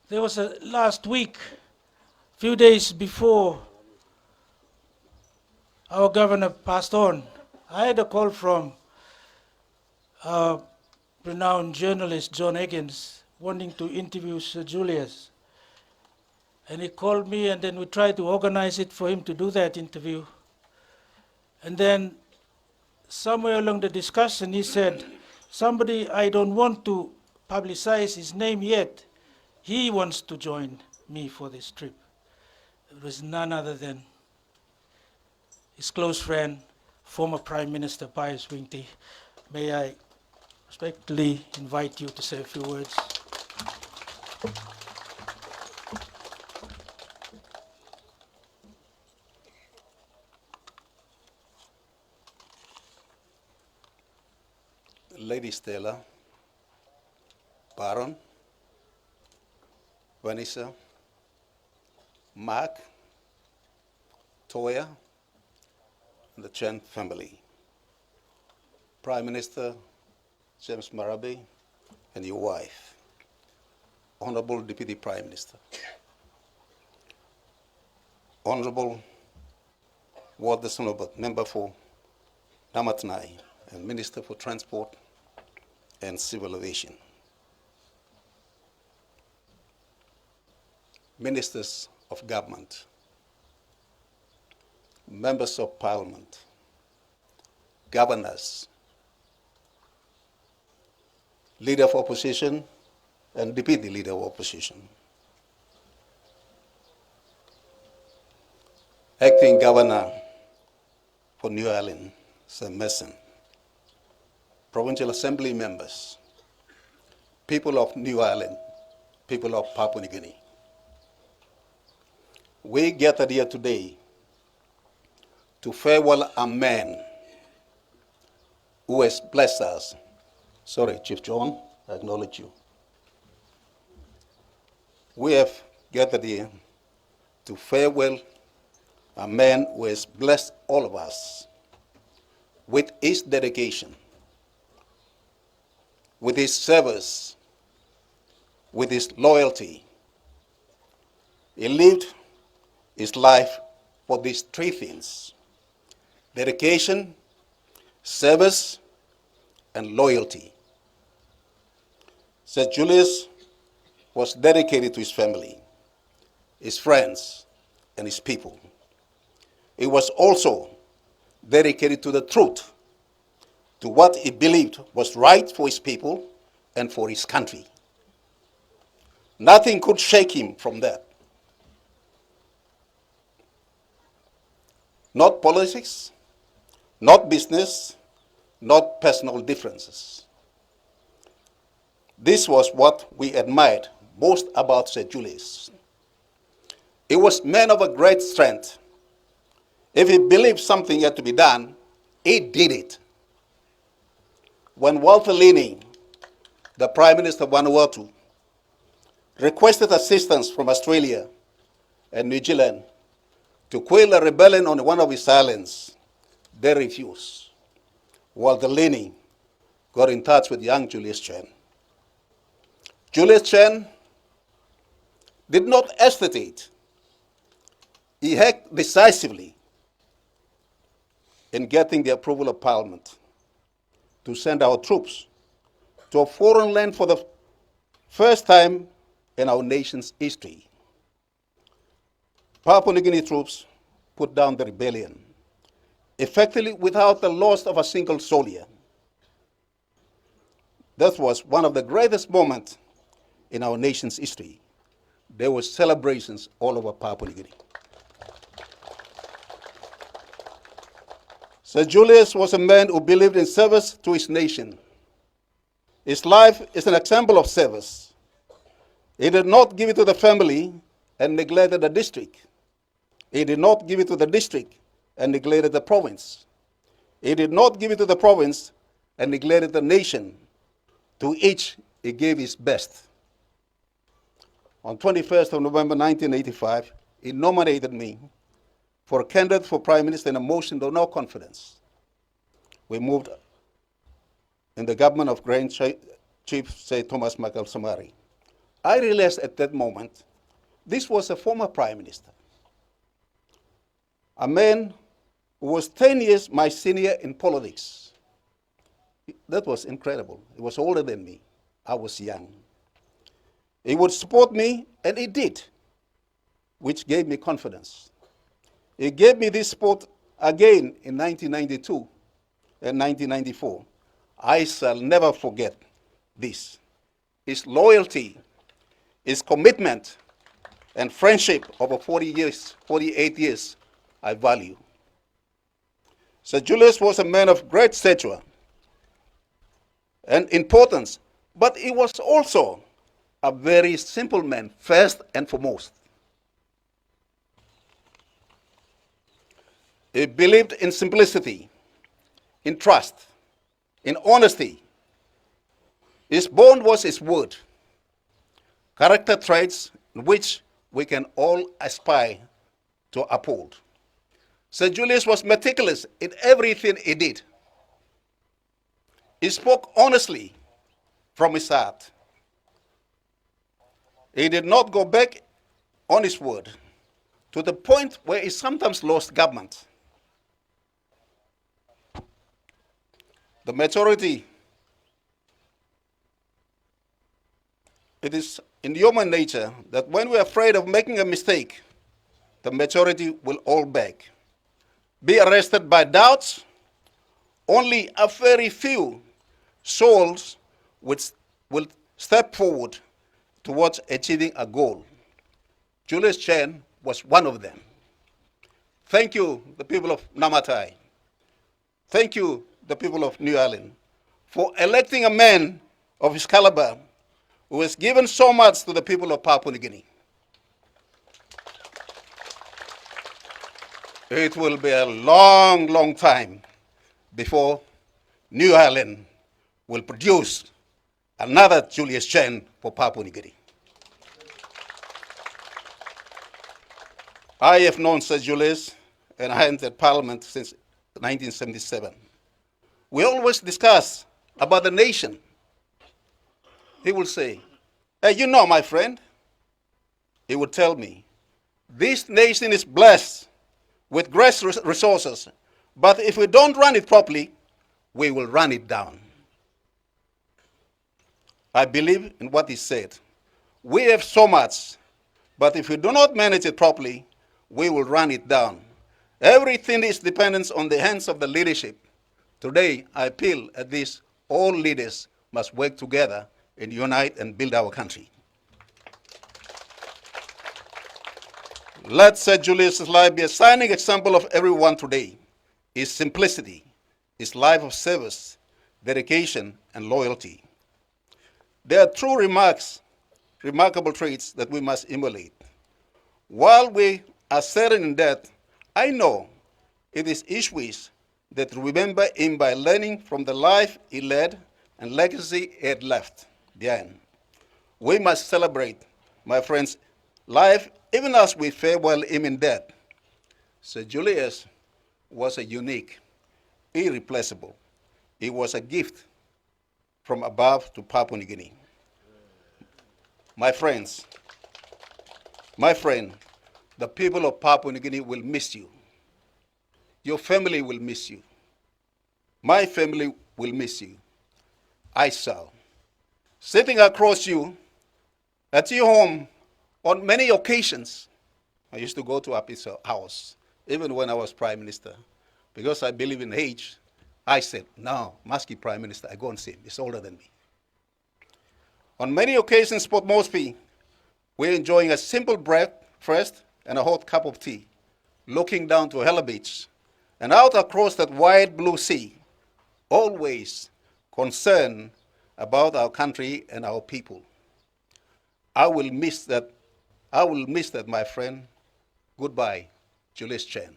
There was a last week, few days before our governor passed on, I had a call from renowned journalist John Higgins wanting to interview Sir Julius. And he called me, and then we tried to organize it for him to do that interview. And then somewhere along the discussion, he said, somebody I don't want to publicize his name yet, he wants to join me for this trip. It was none other than his close friend, former Prime Minister Paias Wingti. May I respectfully invite you to say a few words. Lady Stella, Baron, Vanessa, Mark, Toya, and the Chan family, Prime Minister James Marabe and your wife, Honorable Deputy Prime Minister, Honorable Ward the Sonobot, Member for Namatanai and Minister for Transport and Civil Aviation, Ministers of Government, Members of Parliament, Governors, Leader of Opposition and Deputy Leader of Opposition, Acting Governor for New Ireland, Sir Mason, Provincial Assembly members, people of New Ireland, people of Papua New Guinea. We gathered here today to farewell a man who has blessed us. Sorry, Chief John, I acknowledge you. We have gathered here to farewell a man who has blessed all of us with his dedication, with his service, with his loyalty. He lived his life for these three things: dedication, service, and loyalty. Sir Julius was dedicated to his family, his friends, and his people. He was also dedicated to the truth, to what he believed was right for his people and for his country. Nothing could shake him from that. Not politics, not business, not personal differences. This was what we admired most about Sir Julius. He was a man of a great strength. If he believed something had to be done, he did it. When Walter Leaning, the Prime Minister of Vanuatu, requested assistance from Australia and New Zealand to quell a rebellion on one of his islands, they refused. Walter Leaning got in touch with young Julius Chan. Julius Chan did not hesitate. He acted decisively in getting the approval of Parliament to send our troops to a foreign land for the first time in our nation's history. Papua New Guinea troops put down the rebellion, effectively without the loss of a single soldier. That was one of the greatest moments in our nation's history. There were celebrations all over Papua New Guinea. Sir Julius was a man who believed in service to his nation. His life is an example of service. He did not give it to the family and neglected the district. He did not give it to the district and neglected the province. He did not give it to the province and neglected the nation. To each, he gave his best. On 21st of November 1985, he nominated me for a candidate for Prime Minister in a motion of no confidence. We moved in the government of Grand Chief Sir Thomas Michael Samari I realized at that moment, this was a former prime minister, a man who was 10 years my senior in politics. That was incredible. He was older than me. I was young. He would support me, and he did, which gave me confidence. He gave me this support again in 1992 and 1994. I shall never forget this. His loyalty, his commitment, and friendship over 48 years, I value. Sir Julius was a man of great stature and importance, but he was also a very simple man, first and foremost. He believed in simplicity, in trust, in honesty. His bond was his word, character traits in which we can all aspire to uphold. Sir Julius was meticulous in everything he did. He spoke honestly from his heart. He did not go back on his word to the point where he sometimes lost government. The majority, it is in human nature that when we're afraid of making a mistake, the majority will all beg. Be arrested by doubts. Only a very few souls will step forward towards achieving a goal. Julius Chan was one of them. Thank you, the people of Namatanai. Thank you, the people of New Ireland, for electing a man of his caliber who has given so much to the people of Papua New Guinea. It will be a long, long time before New Ireland will produce another Julius Chan for Papua New Guinea. I have known Sir Julius, and I entered Parliament since 1977. We always discuss about the nation. He will say, hey, you know, my friend, he would tell me, this nation is blessed with great resources, but if we don't run it properly, we will run it down. I believe in what he said. We have so much, but if we do not manage it properly, we will run it down. Everything is dependent on the hands of the leadership. Today, I appeal at this, all leaders must work together and unite and build our country. Let Sir Julius' life be a shining example of everyone today. His simplicity, his life of service, dedication, and loyalty. There are true remarkable traits that we must emulate. While we are certain in that, I know it is each wish that remember him by learning from the life he led and legacy he had left behind. We must celebrate, my friends, life even as we farewell him in death. Sir Julius was a unique, irreplaceable. He was a gift from above to Papua New Guinea. My friend, the people of Papua New Guinea will miss you. Your family will miss you. My family will miss you. I shall. Sitting across you at your home on many occasions, I used to go to his house, even when I was Prime Minister. Because I believe in age, I said, no, must be Prime Minister. I go and see him. He's older than me. On many occasions, Port Moresby, we're enjoying a simple breakfast and a hot cup of tea, looking down to Hella Beach and out across that wide blue sea, always concerned about our country and our people. I will miss that, my friend. Goodbye, Julius Chan.